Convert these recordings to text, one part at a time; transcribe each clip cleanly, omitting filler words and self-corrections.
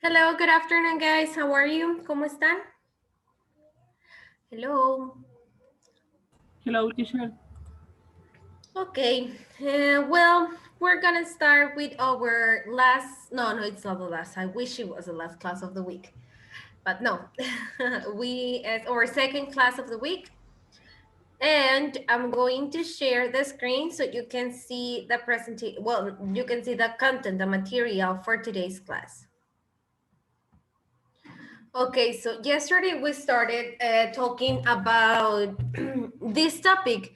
Hello, good afternoon, guys. How are you? ¿Cómo están? Hello. Hello, teacher. Okay. Well, we're gonna start with our last. No, it's not the last. I wish it was the last class of the week, but no. We as our second class of the week, and I'm going to share the screen so you can see the presentation. Well, you can see the content, the material for today's class. Okay, so yesterday we started talking about this topic.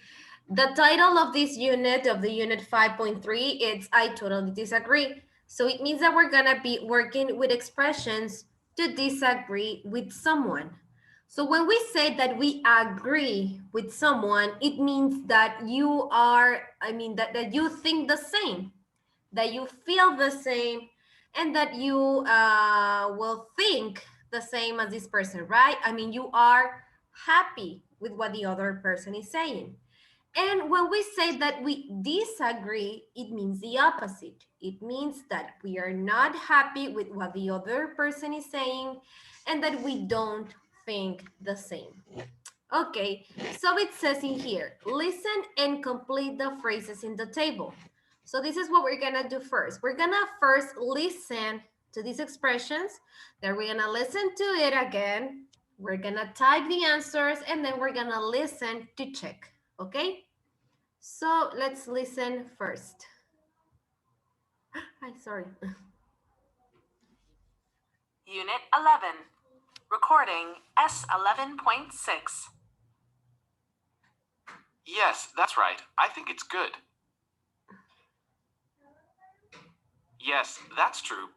The title of this unit, of the unit 5.3, it's I totally disagree. So it means that we're gonna be working with expressions to disagree with someone. So when we say that we agree with someone, it means that you are, that you think the same, that you feel the same, and that you will think the same as this person, right? I mean, you are happy with what the other person is saying. And when we say that we disagree, it means the opposite. It means that we are not happy with what the other person is saying and that we don't think the same. Okay, so it says in here, listen and complete the phrases in the table. So this is what we're gonna do first. We're gonna first listen to these expressions, then we're gonna listen to it again, we're gonna type the answers, and then we're gonna listen to check, okay? So let's listen first. Hi, sorry. Unit 11. Recording S11.6. Yes, that's right. I think it's good. Yes, that's true.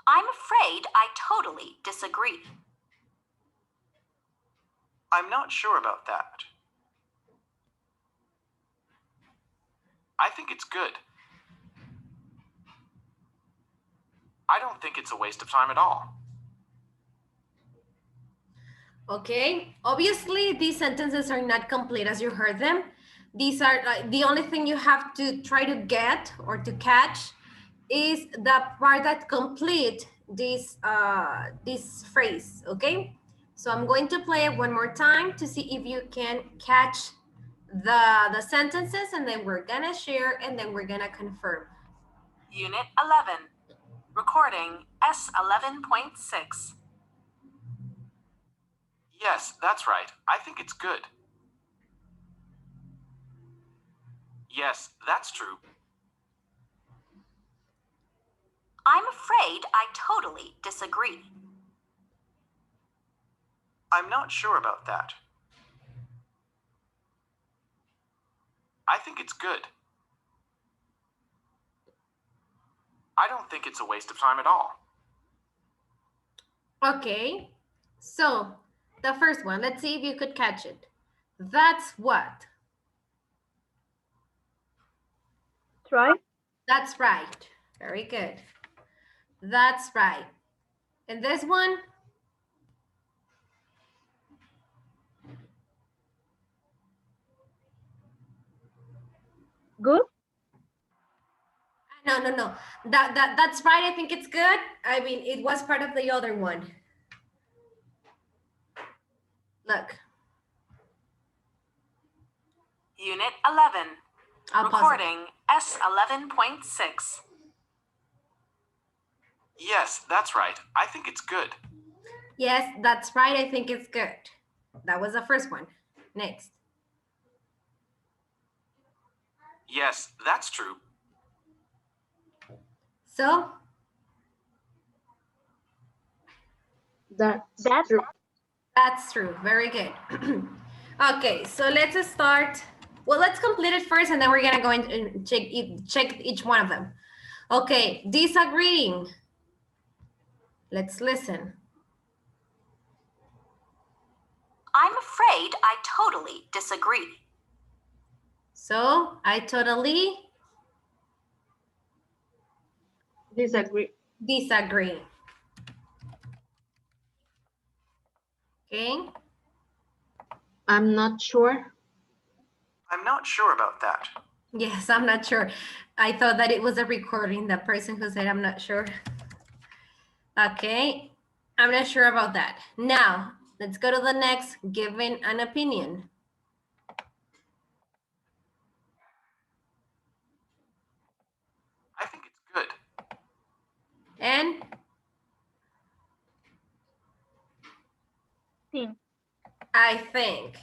I'm afraid I totally disagree. I'm not sure about that. I think it's good. I don't think it's a waste of time at all. Okay, obviously these sentences are not complete as you heard them. These are the only thing you have to try to get or to catch is the part that complete this phrase, okay? So I'm going to play it one more time to see if you can catch the sentences, and then we're gonna share and then we're gonna confirm. Unit 11. Recording S11.6. Yes, that's right. I think it's good. Yes, that's true. I'm afraid I totally disagree. I'm not sure about that. I think it's good. I don't think it's a waste of time at all. Okay, so the first one, let's see if you could catch it. That's what? Right? That's right. Very good. That's right. And this one? Good? No. That's right. I think it's good. I mean, it was part of the other one. Look. Unit 11. I'll pause it. Recording S11.6. Yes, that's right. I think it's good. Yes, that's right. I think it's good. That was the first one. Next. Yes, that's true. So? That's true. That's true. Very good. Okay, so let's start. Well, let's complete it first, and then we're gonna go and check each one of them. Okay, disagreeing. Let's listen. I'm afraid I totally disagree. So, I totally Disagree. disagree. Okay. I'm not sure. I'm not sure about that. Yes, I'm not sure. I thought that it was a recording, the person who said, I'm not sure. Okay, I'm not sure about that. Now, let's go to the next, giving an opinion. I think it's good. And Think. I think,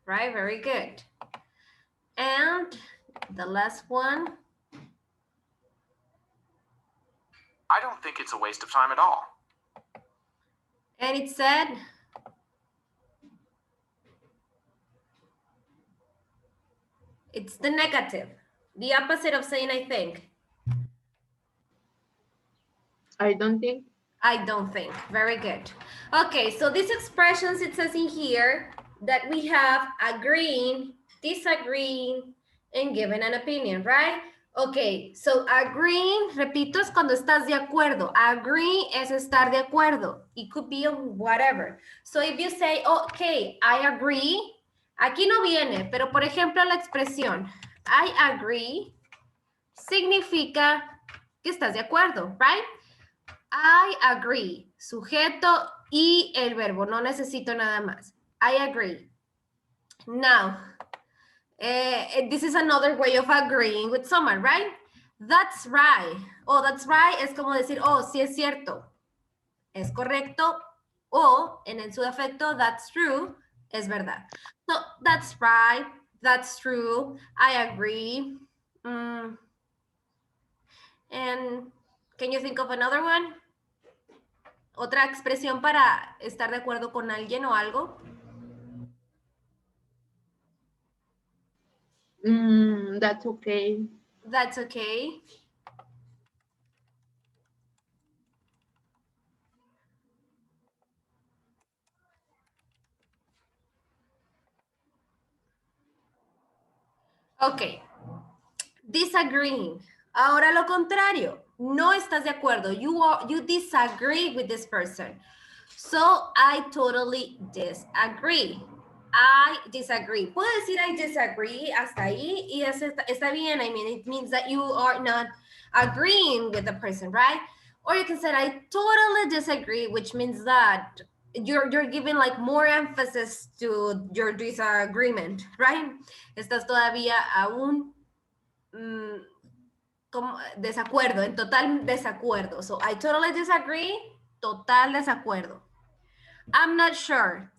right? Very good. And the last one. I don't think it's a waste of time at all. And it said, it's the negative, the opposite of saying I think. I don't think. I don't think. Very good. Okay, so these expressions, it says in here that we have agreeing, disagreeing, and giving an opinion, right? Okay, so agreeing, repito, es cuando estás de acuerdo. Agree es estar de acuerdo. It could be on whatever. So if you say, okay, I agree, aquí no viene, pero por ejemplo la expresión I agree significa que estás de acuerdo, right? I agree. Sujeto y el verbo. No necesito nada más. I agree. Now, this is another way of agreeing with someone, right? That's right. Oh, that's right es como decir, oh, sí es cierto. Es correcto. O, en su defecto, that's true, es verdad. So, that's right. That's true. I agree. And can you think of another one? ¿Otra expresión para estar de acuerdo con alguien o algo? That's okay. That's okay. Ok. Disagreeing. Ahora lo contrario. No estás de acuerdo. You disagree with this person. So, I totally disagree. I disagree. Puedo decir I disagree hasta ahí y está bien. I mean, it means that you are not agreeing with the person, right? Or you can say I totally disagree, which means that you're giving like more emphasis to your disagreement, right? Estás todavía aún como desacuerdo, en total desacuerdo. So, I totally disagree, total desacuerdo. I'm not sure.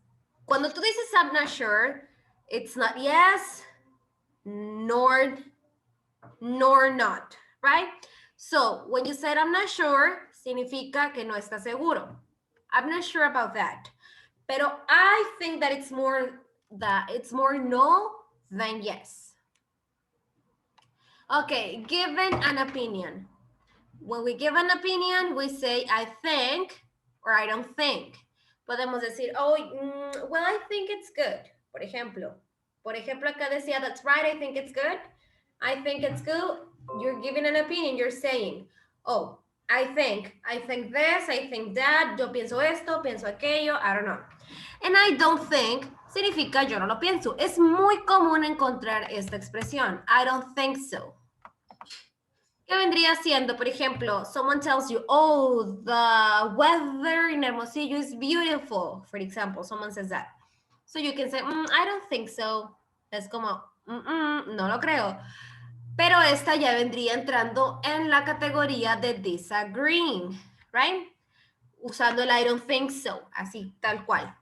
Cuando tú dices I'm not sure, it's not yes, nor not, right? So, when you said I'm not sure, significa que no está seguro. I'm not sure about that. Pero I think that it's more no than yes. Okay, given an opinion. When we give an opinion, we say I think or I don't think. Podemos decir, oh, well, I think it's good. Por ejemplo, acá decía, that's right, I think it's good. I think it's good. You're giving an opinion. You're saying, oh, I think this, I think that, yo pienso esto, pienso aquello, I don't know. And I don't think significa yo no lo pienso. Es muy común encontrar esta expresión. I don't think so. ¿Qué vendría siendo? Por ejemplo, someone tells you, oh, the weather in Hermosillo is beautiful. For example, someone says that. So you can say, I don't think so. Es como, no lo creo. Pero esta ya vendría entrando en la categoría de disagreeing, right? Usando el I don't think so, así, tal cual.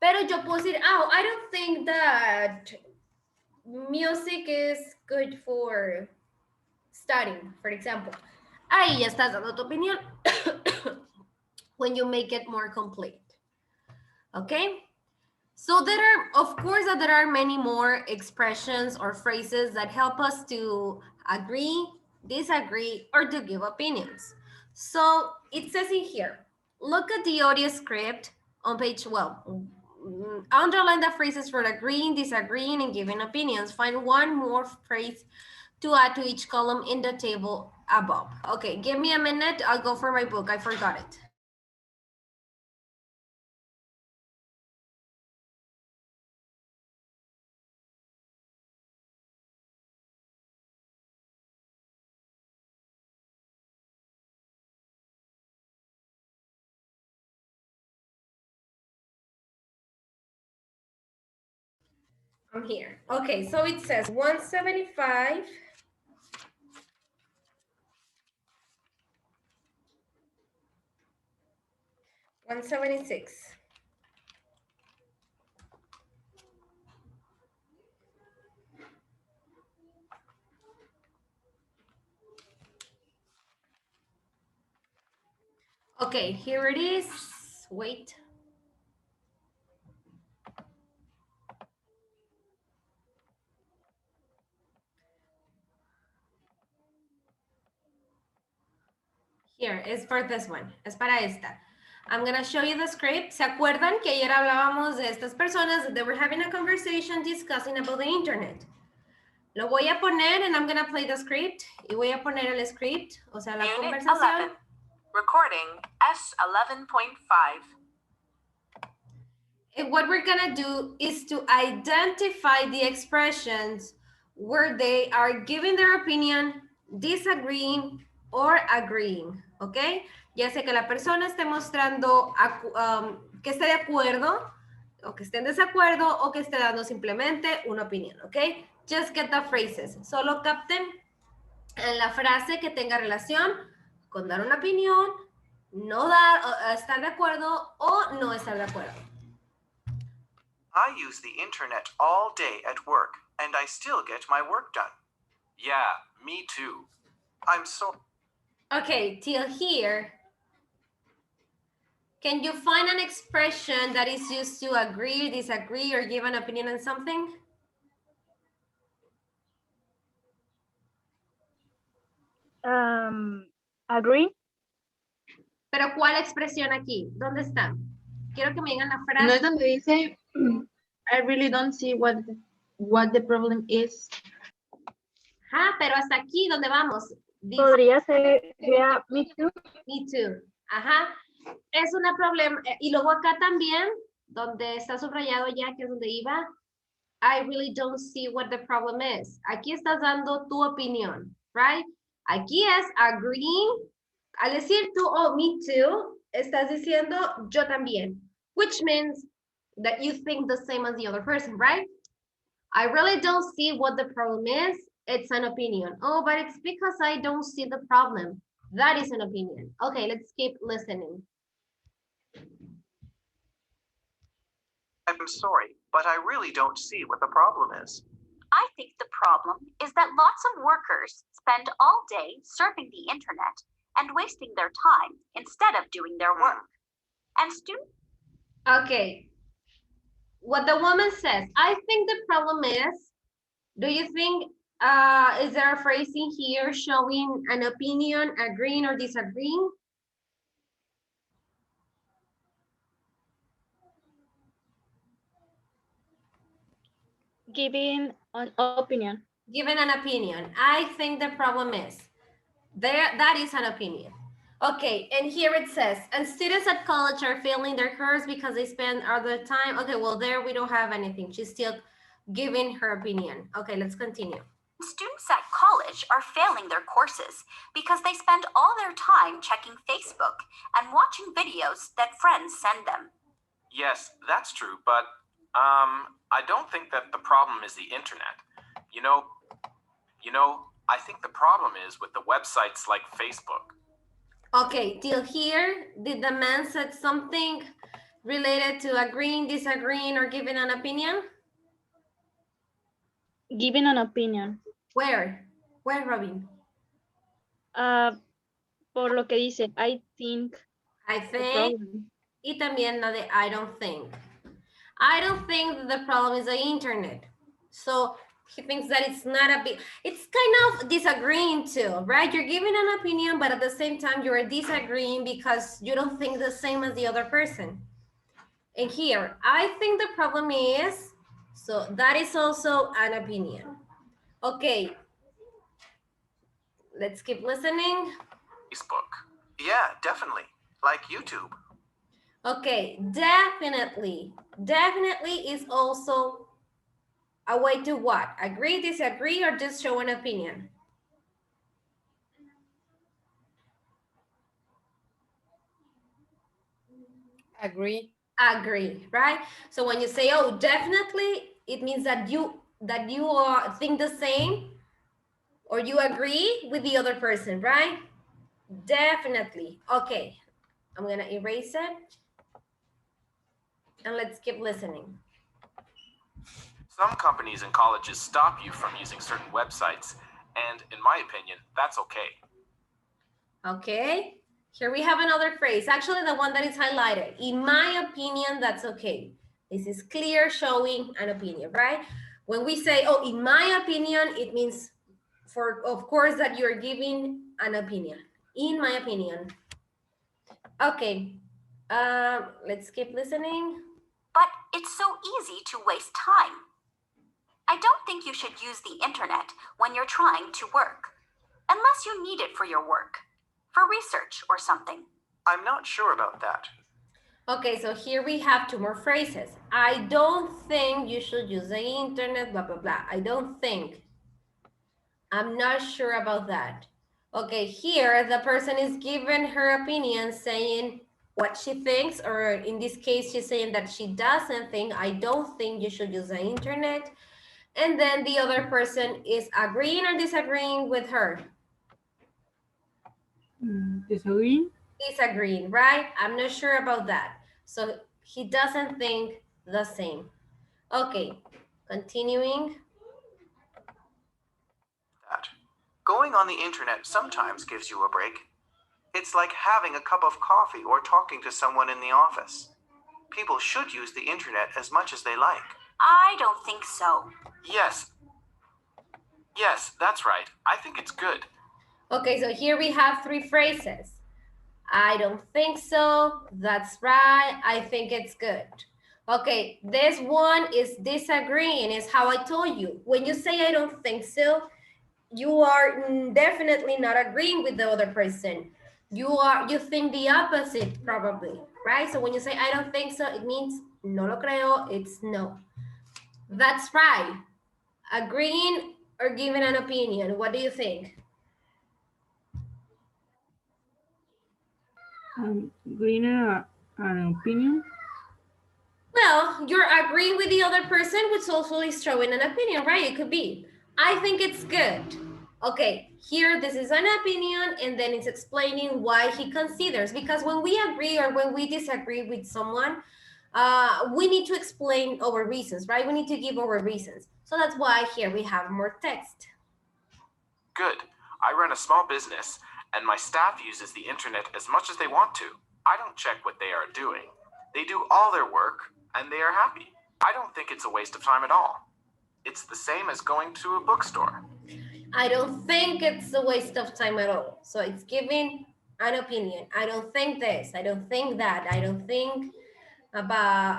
Pero yo puedo decir, oh, I don't think that music is good for studying, for example. Ahí ya estás dando tu opinión when you make it more complete. Okay? So there are, of course, there are many more expressions or phrases that help us to agree, disagree, or to give opinions. So it says in here, look at the audio script on page 12. Underline the phrases for agreeing, disagreeing, and giving opinions. Find one more phrase to add to each column in the table above. Okay, give me a minute. I'll go for my book. I forgot it. I'm here. Okay, so it says 175. 176. Okay, here it is. Wait. Here, es for this one. Es para esta. I'm going to show you the script. ¿Se acuerdan que ayer hablábamos de estas personas? They were having a conversation discussing about the internet. Lo voy a poner and I'm going to play the script. Y voy a poner el script, o sea, la Unit conversación. 11. Recording S11.5. And what we're going to do is to identify the expressions where they are giving their opinion, disagreeing, or agreeing, ¿ok? Ya sea que la persona esté mostrando que esté de acuerdo, o que esté en desacuerdo, o que esté dando simplemente una opinión, ¿ok? Just get the phrases. Solo capten en la frase que tenga relación con dar una opinión, no dar, estar de acuerdo o no estar de acuerdo. I use the internet all day at work, and I still get my work done. Yeah, me too. I'm so... Okay, till here, can you find an expression that is used to agree, disagree, or give an opinion on something? Agree. Pero ¿cuál expresión aquí? ¿Dónde está? Quiero que me digan la No es frase. donde dice, I really don't see what the problem is. Ah, pero hasta aquí, ¿dónde vamos? Dice, Podría ser, yeah, me too. me too. Ajá. Es una problema. Y luego acá también, donde está subrayado ya, que es donde iba, I really don't see what the problem is. Aquí estás dando tu opinión, right? Aquí es agreeing. Al decir tú, oh, me too, estás diciendo yo también, which means that you think the same as the other person, right? I really don't see what the problem is. It's an opinion. Oh, but it's because I don't see the problem. That is an opinion. Okay, let's keep listening. I'm sorry, but I really don't see what the problem is. I think the problem is that lots of workers spend all day surfing the internet and wasting their time instead of doing their work. And students... Okay. What the woman says, I think the problem is, do you think, is there a phrasing here showing an opinion, agreeing or disagreeing? Giving an opinion. Given an opinion. I think the problem is. That is an opinion. Okay, and here it says, and students at college are failing their course because they spend all the time. Okay, well, there we don't have anything. She's still giving her opinion. Okay, let's continue. Students at college are failing their courses because they spend all their time checking Facebook and watching videos that friends send them. Yes, that's true, but I don't think that the problem is the internet. You know, I think the problem is with the websites like Facebook. Okay, till here, did the man said something related to agreeing, disagreeing, or giving an opinion? Giving an opinion. Where? Where, Robin? Por lo que dice, I think. I the think. problem. Y también la de I don't think. I don't think that the problem is the internet. So he thinks that it's not a big, it's kind of disagreeing too, right? You're giving an opinion, but at the same time, you're disagreeing because you don't think the same as the other person. And here, I think the problem is, so that is also an opinion. Okay. Let's keep listening. Facebook. Yeah, definitely. Like YouTube. Okay, definitely. Definitely is also a way to what? Agree, disagree, or just show an opinion? Agree. Agree, right? So when you say, oh, definitely, it means that you think the same or you agree with the other person, right? Definitely. Okay, I'm gonna erase it and let's keep listening. Some companies and colleges stop you from using certain websites, and in my opinion, that's okay. Okay, here we have another phrase, actually the one that is highlighted. In my opinion, that's okay. This is clear, showing an opinion, right? When we say, oh, in my opinion, it means, of course, that you're giving an opinion. In my opinion. Okay, let's keep listening. But it's so easy to waste time. I don't think you should use the internet when you're trying to work, unless you need it for your work, for research or something. I'm not sure about that. Okay, so here we have two more phrases. I don't think you should use the internet, blah, blah, blah. I don't think. I'm not sure about that. Okay, here the person is giving her opinion saying what she thinks, or in this case, she's saying that she doesn't think, I don't think you should use the internet. And then the other person is agreeing or disagreeing with her. Disagree. Disagreeing, right? I'm not sure about that. So he doesn't think the same. Okay, continuing. That. Going on the internet sometimes gives you a break. It's like having a cup of coffee or talking to someone in the office. People should use the internet as much as they like. I don't think so. Yes, that's right. I think it's good. Okay, so here we have three phrases. I don't think so. That's right. I think it's good. Okay, this one is disagreeing, is how I told you. When you say I don't think so, you are definitely not agreeing with the other person. You think the opposite probably, right? So when you say I don't think so, it means no lo creo, it's no. That's right. Agreeing or giving an opinion. What do you think? Greener an opinion. Well, you're agreeing with the other person, which also is showing an opinion, right? It could be, I think it's good. Okay, here this is an opinion, and then it's explaining why he considers, because when we agree or when we disagree with someone, we need to explain our reasons, right? We need to give our reasons. So that's why here we have more text. Good. I run a small business, and my staff uses the internet as much as they want to. I don't check what they are doing. They do all their work, and they are happy. I don't think it's a waste of time at all. It's the same as going to a bookstore. I don't think it's a waste of time at all. So it's giving an opinion. I don't think this. I don't think that. I don't think about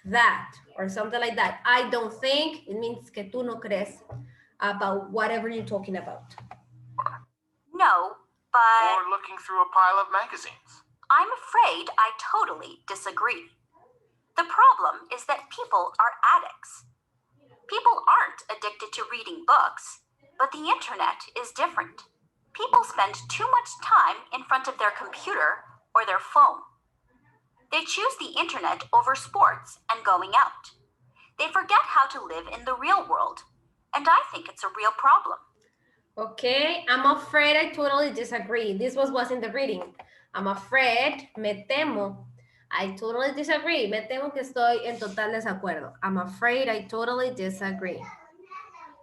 that or something like that. I don't think, it means que tú no crees about whatever you're talking about. No, but Or looking through a pile of magazines. I'm afraid I totally disagree. The problem is that people are addicts. People aren't addicted to reading books, but the internet is different. People spend too much time in front of their computer or their phone. They choose the internet over sports and going out. They forget how to live in the real world, and I think it's a real problem. Okay, I'm afraid I totally disagree. This was in the reading. I'm afraid, me temo. I totally disagree. Me temo que estoy en total desacuerdo. I'm afraid I totally disagree.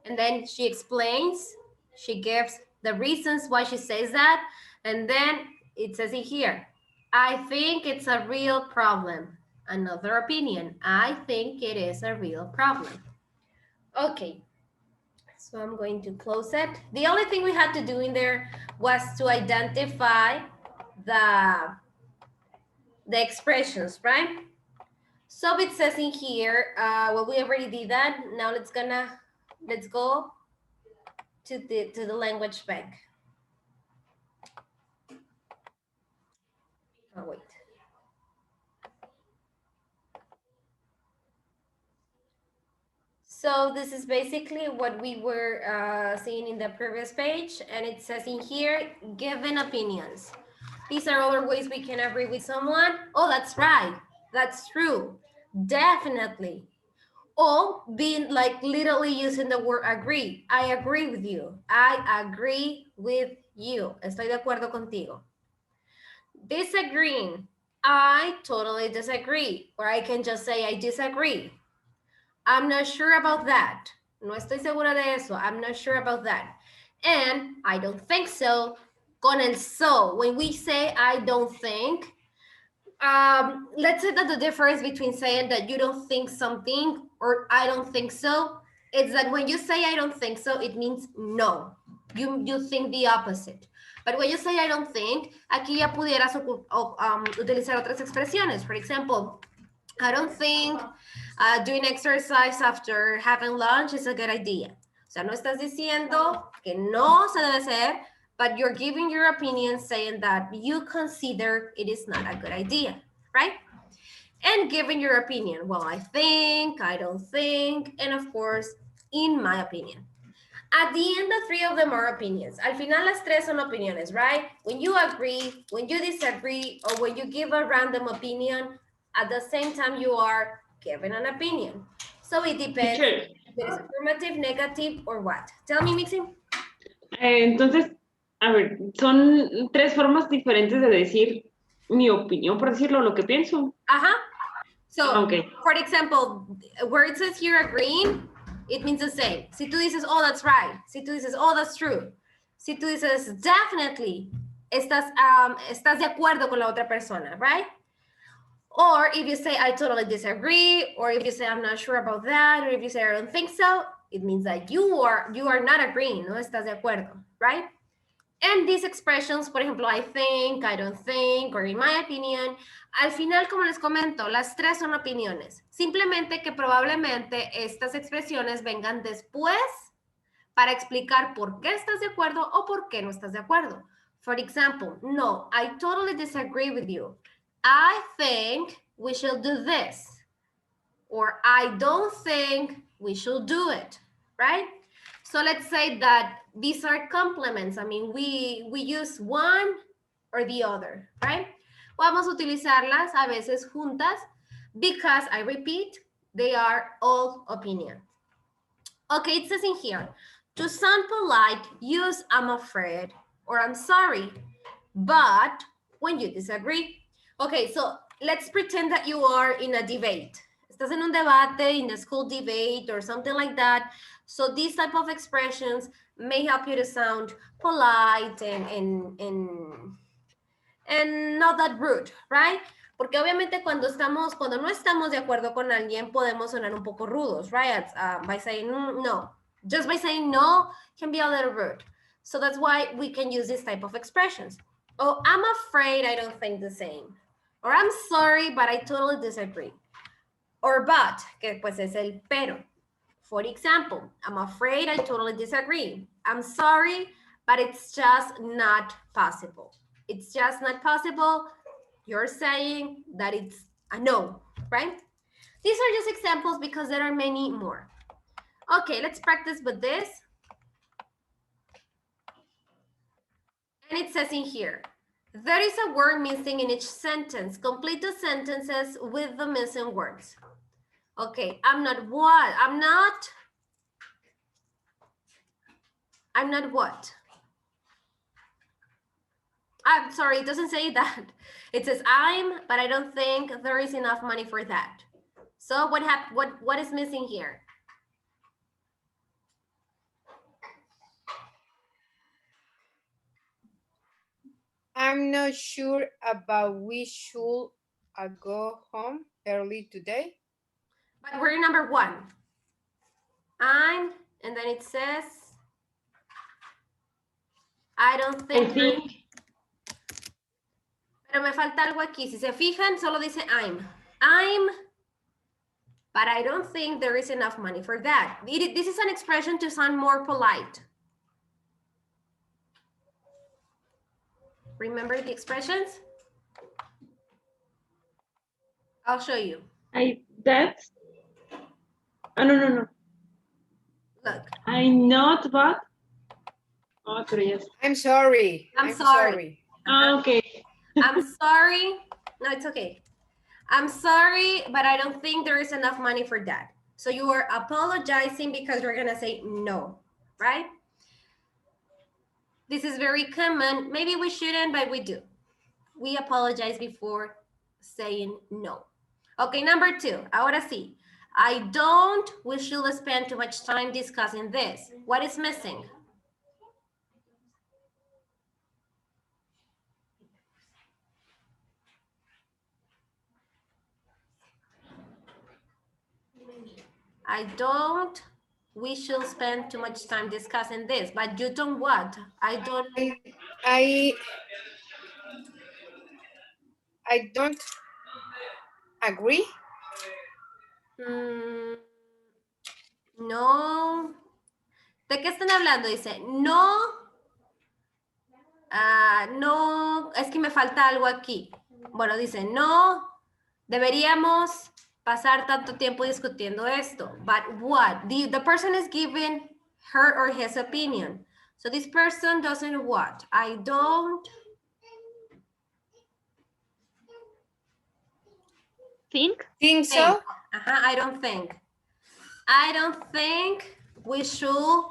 And then she explains, she gives the reasons why she says that. And then it says in here, I think it's a real problem. Another opinion. I think it is a real problem. Okay. So I'm going to close it. The only thing we had to do in there was to identify the expressions, right? So it says in here, well, we already did that. Now let's go to the language bank. Oh, wait. So this is basically what we were seeing in the previous page, and it says in here, given opinions. These are other ways we can agree with someone. Oh, that's right. That's true. definitely. Or being like literally using the word agree. I agree with you. I agree with you. Estoy de acuerdo contigo. Disagreeing. I totally disagree. Or I can just say I disagree. I'm not sure about that. No estoy segura de eso. I'm not sure about that. And I don't think so. Con el so. When we say I don't think, let's say that the difference between saying that you don't think something or I don't think so, it's that when you say I don't think so, it means no. You think the opposite. But when you say I don't think, aquí ya pudieras utilizar otras expresiones. For example, I don't think doing exercise after having lunch is a good idea. O sea, no estás diciendo que no se debe hacer, but you're giving your opinion saying that you consider it is not a good idea, right? And giving your opinion. Well, I think, I don't think, and of course, in my opinion. At the end, the three of them are opinions. Al final, las tres son opiniones, right? When you agree, when you disagree, or when you give a random opinion, at the same time, you are giving an opinion. So it depends Teacher, if it is affirmative, negative, or what. Tell me, Mixing. entonces, a ver, son tres formas diferentes de decir mi opinión, por decirlo, lo que pienso. Uh-huh. So, Okay. for example, where it says here agreeing, it means the same. Si tú dices, oh, that's right. Si tú dices, oh, that's true. Si tú dices, definitely, estás de acuerdo con la otra persona, right? Or if you say, I totally disagree, or if you say, I'm not sure about that, or if you say, I don't think so, it means that you are not agreeing, no estás de acuerdo, right? And these expressions, por ejemplo, I think, I don't think, or in my opinion, al final, como les comento, las tres son opiniones. Simplemente que probablemente estas expresiones vengan después para explicar por qué estás de acuerdo o por qué no estás de acuerdo. For example, no, I totally disagree with you. I think we should do this. Or I don't think we should do it, right? So let's say that these are complements. I mean, we use one or the other, right? Vamos a utilizarlas a veces juntas because, I repeat, they are all opinion. Okay, it says in here, to sound polite, use I'm afraid or I'm sorry, but when you disagree. Okay, so let's pretend that you are in a debate. Estás en un debate, in a school debate or something like that. So these type of expressions may help you to sound polite and not that rude, right? Porque obviamente cuando no estamos de acuerdo con alguien, podemos sonar un poco rudos, right? By saying no. Just by saying no can be a little rude. So that's why we can use this type of expressions. Oh, I'm afraid I don't think the same. Or I'm sorry, but I totally disagree. Or but, que pues es el pero. For example, I'm afraid I totally disagree. I'm sorry, but it's just not possible. It's just not possible. You're saying that it's a no, right? These are just examples because there are many more. Okay, let's practice with this. And it says in here, there is a word missing in each sentence. Complete the sentences with the missing words. Okay, I'm not what? I'm not what? I'm sorry, it doesn't say that. It says I'm, but I don't think there is enough money for that. So what is missing here? I'm not sure about we should go home early today. But we're number one. I'm, and then it says, I don't think. I think. Pero me falta algo aquí. Si se fijan, solo dice I'm, but I don't think there is enough money for that. This is an expression to sound more polite. Remember the expressions? I'll show you. No. Look. I'm not, but. Oh, pero yes. I'm sorry. I'm sorry. Okay. I'm sorry. No, it's okay. I'm sorry, but I don't think there is enough money for that. So you are apologizing because you're gonna say no, right? This is very common. Maybe we shouldn't, but we do. We apologize before saying no. Okay, number 2, ahora sí. I don't, we should spend too much time discussing this. What is missing? I don't, we should spend too much time discussing this, but you don't what? I don't. I don't agree. No. ¿De qué están hablando? Dice, no. No, es que me falta algo aquí. Bueno, dice, no, deberíamos pasar tanto tiempo discutiendo esto. But what? The person is giving her or his opinion. So this person doesn't what? I don't Think? Think so? I don't think. I don't think we should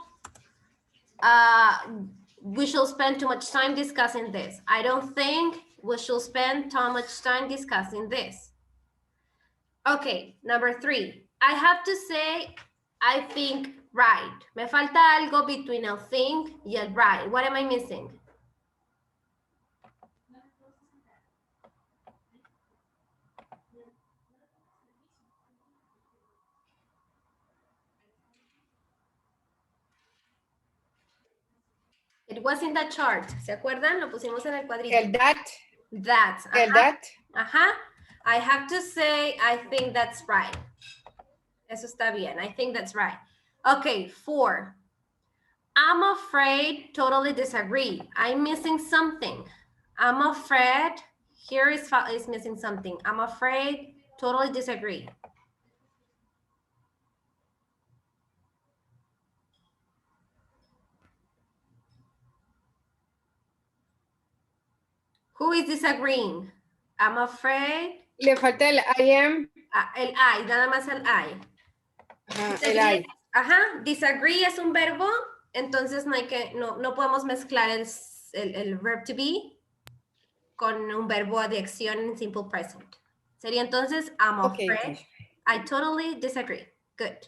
spend too much time discussing this. I don't think we should spend too much time discussing this. Okay, number 3. I have to say, I think right. Me falta algo between el think y el right. What am I missing? It was in the chart. ¿Se acuerdan? Lo pusimos en el cuadrito. El that. That. El that. I have to say, I think that's right. Eso está bien. I think that's right. Okay, 4. I'm afraid, totally disagree. I'm missing something. I'm afraid, here is missing something. I'm afraid, totally disagree. Who is disagreeing? I'm afraid. Le falta el I am. El I, nada más el I. El I. Disagree es un verbo, entonces no podemos mezclar el verb to be con un verbo de acción en simple present. Sería entonces, I'm afraid. Okay. I totally disagree. Good.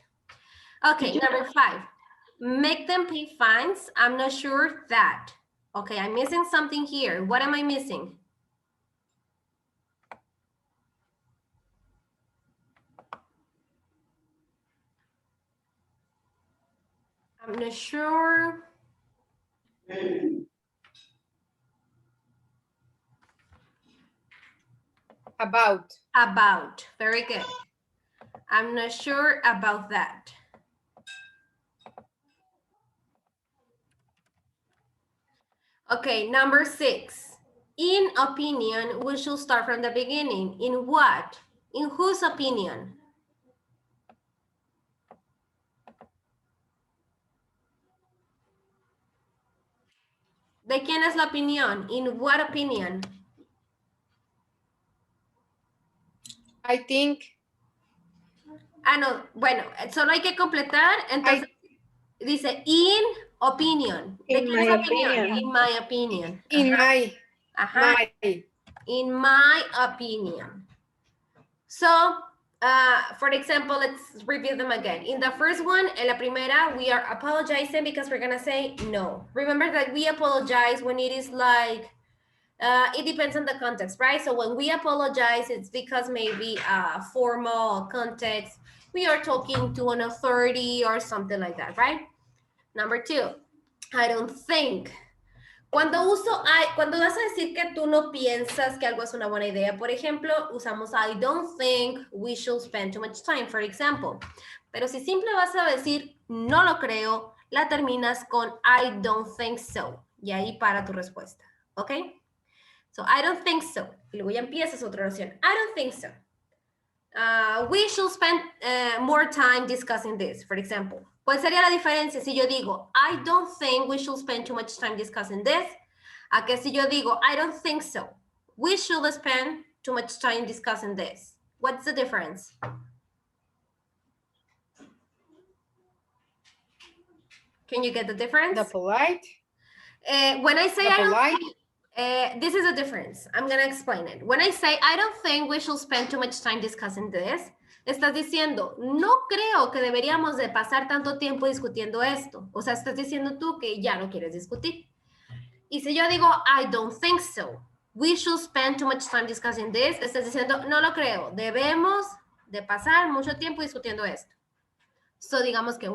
Okay, number 5. Make them pay fines. I'm not sure that. Okay, I'm missing something here. What am I missing? I'm not sure. About. Very good. I'm not sure about that. Okay, number 6. In opinion, we should start from the beginning. In what? In whose opinion? ¿De quién es la opinión? In what opinion? I think. No, bueno, solo hay que completar, entonces dice in opinion. ¿De quién es la opinión? In my opinion. In my. In my opinion. So, for example, let's review them again. In the first one, en la primera, we are apologizing because we're gonna say no. Remember that we apologize when it is like, it depends on the context, right? So when we apologize, it's because maybe formal context, we are talking to an authority or something like that, right? Number 2, I don't think. Cuando vas a decir que tú no piensas que algo es una buena idea, por ejemplo, usamos I don't think we should spend too much time, for example. Pero si simple vas a decir no lo creo, la terminas con I don't think so. Y ahí para tu respuesta, ¿ok? So, I don't think so. Y luego ya empiezas otra oración. I don't think so. We should spend more time discussing this, for example. ¿Cuál sería la diferencia si yo digo, I don't think we should spend too much time discussing this? A que si yo digo, I don't think so. We should spend too much time discussing this. What's the difference? Can you get the difference? The polite. When I say The I don't polite. think, this is a difference. I'm going to explain it. When I say I don't think we should spend too much time discussing this, estás diciendo, no creo que deberíamos de pasar tanto tiempo discutiendo esto. O sea, estás diciendo tú que ya no quieres discutir. Y si yo digo, I don't think so, we should spend too much time discussing this, estás diciendo, no lo creo, debemos de pasar mucho tiempo discutiendo esto. So, digamos que,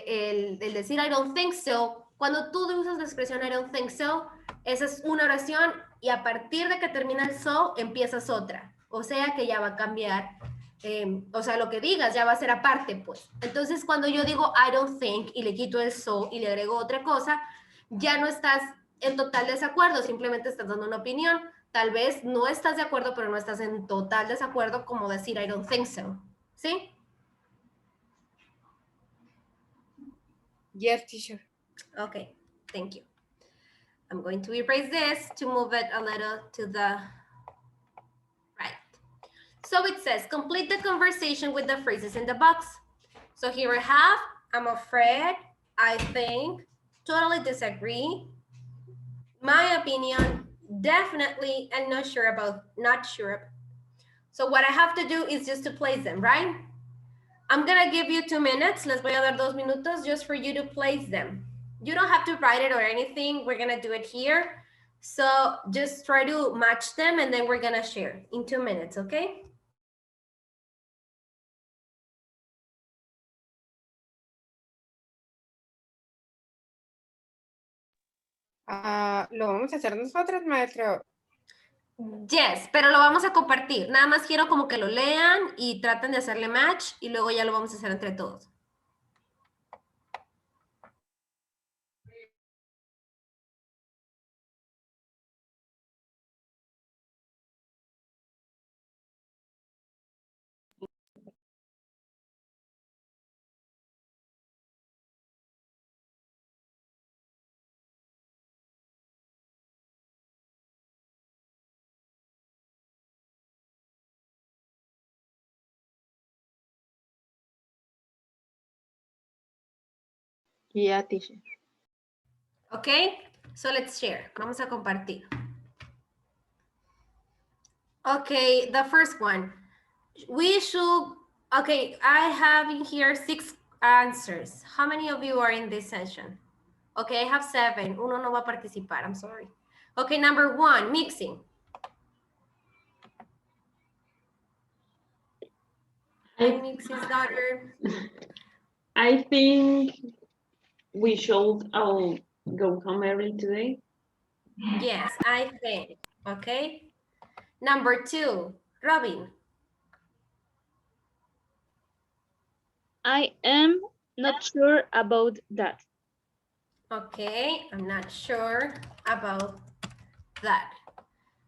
el decir I don't think so, cuando tú usas la expresión I don't think so, esa es una oración y a partir de que termina el so, empiezas otra. O sea que ya va a cambiar, o sea, lo que digas ya va a ser aparte, pues. Entonces, cuando yo digo I don't think y le quito el so y le agrego otra cosa, ya no estás en total desacuerdo, simplemente estás dando una opinión. Tal vez no estás de acuerdo, pero no estás en total desacuerdo como decir I don't think so. ¿Sí? Yes, teacher. Okay, thank you. I'm going to erase this to move it a little to the right. So it says, complete the conversation with the phrases in the box. So here I have, I'm afraid, I think, totally disagree, my opinion, definitely, and not sure about, not sure. So what I have to do is just to place them, right? I'm gonna give you 2 minutes. Les voy a dar 2 minutos just for you to place them. You don't have to write it or anything. We're gonna do it here. So just try to match them and then we're gonna share in 2 minutes, okay? ¿Lo vamos a hacer nosotros, maestro? Yes, pero lo vamos a compartir. Nada más quiero como que lo lean y traten de hacerle match y luego ya lo vamos a hacer entre todos. Yeah, teacher. Okay, so let's share. Vamos a compartir. Okay, the first one. We should, okay, I have in here 6 answers. How many of you are in this session? Okay, I have 7. Uno no va a participar, I'm sorry. Okay, number 1, mixing. Hi, Mix's daughter. I think we should all go home early today. Yes, I think. Okay. Number 2, Robin. I am not sure about that. Okay, I'm not sure about that.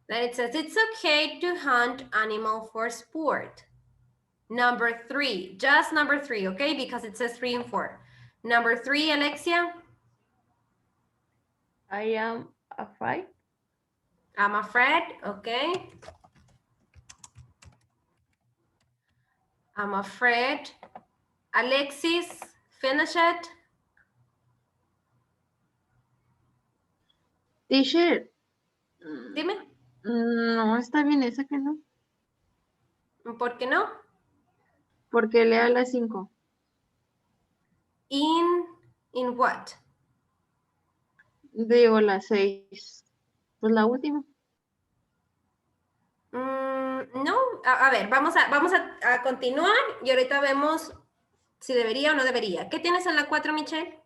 Then it says it's okay to hunt animal for sport. Number 3, just number 3, okay? Because it says 3 and 4. Number 3, Alexia. I am afraid. I'm afraid, okay. I'm afraid. Alexis, finish it. Teacher. Dime. No, está bien esa que no. ¿Por qué no? Porque lea las 5. In what? Digo las 6. Pues la última. No, a ver, vamos a continuar y ahorita vemos si debería o no debería. ¿Qué tienes en la 4, Michelle?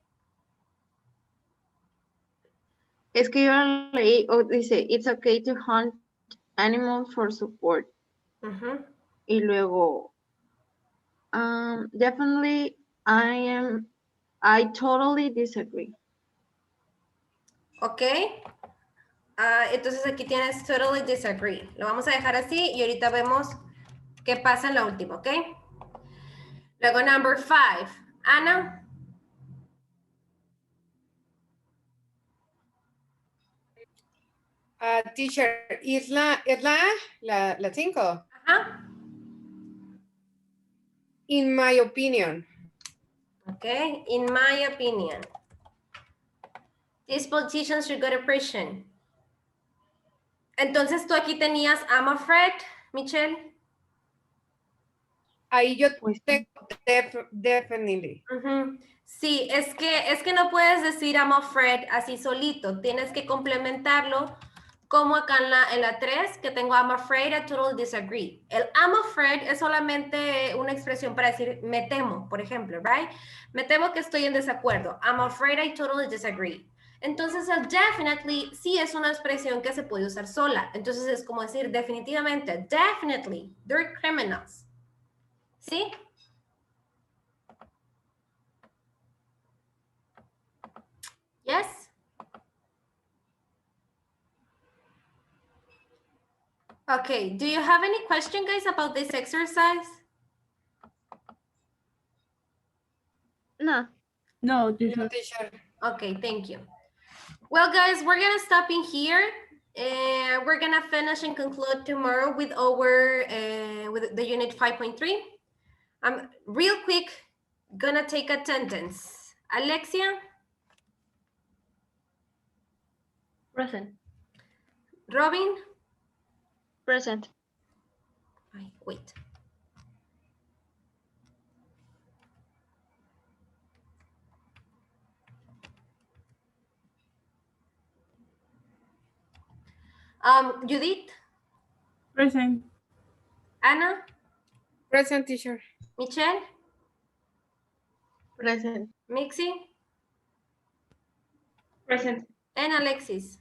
Es que yo la leí, dice, it's okay to hunt animals for support. Y luego, definitely, I totally disagree. Ok. Entonces aquí tienes totally disagree. Lo vamos a dejar así y ahorita vemos qué pasa en la última, ¿ok? Luego, number 5. Ana. Teacher, ¿es la 5? Ajá. In my opinion. Okay, in my opinion. These politicians should go to prison. Entonces tú aquí tenías I'm afraid, Michelle. Ahí yo Pues, tengo definitely. Sí, es que no puedes decir I'm afraid así solito. Tienes que complementarlo como acá en la 3, que tengo I'm afraid, I totally disagree. El I'm afraid es solamente una expresión para decir me temo, por ejemplo, right? Me temo que estoy en desacuerdo. I'm afraid I totally disagree. Entonces el definitely sí es una expresión que se puede usar sola. Entonces es como decir definitivamente, definitely, they're criminals. ¿Sí? Yes? Okay, do you have any question, guys, about this exercise? No. No, No, teacher. teacher. Okay, thank you. Well, guys, we're gonna stop in here. And we're gonna finish and conclude tomorrow with our with the unit 5.3. I'm real quick gonna take attendance. Alexia, Present. Robin, Present. wait. Judith, Present. Anna, Present, teacher. Michelle, present. Mixie, Present. and Alexis.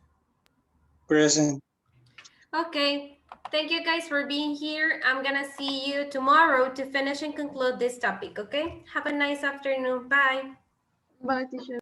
Present. Okay, thank you guys for being here. I'm gonna see you tomorrow to finish and conclude this topic, okay? Have a nice afternoon. Bye. Bye, teacher.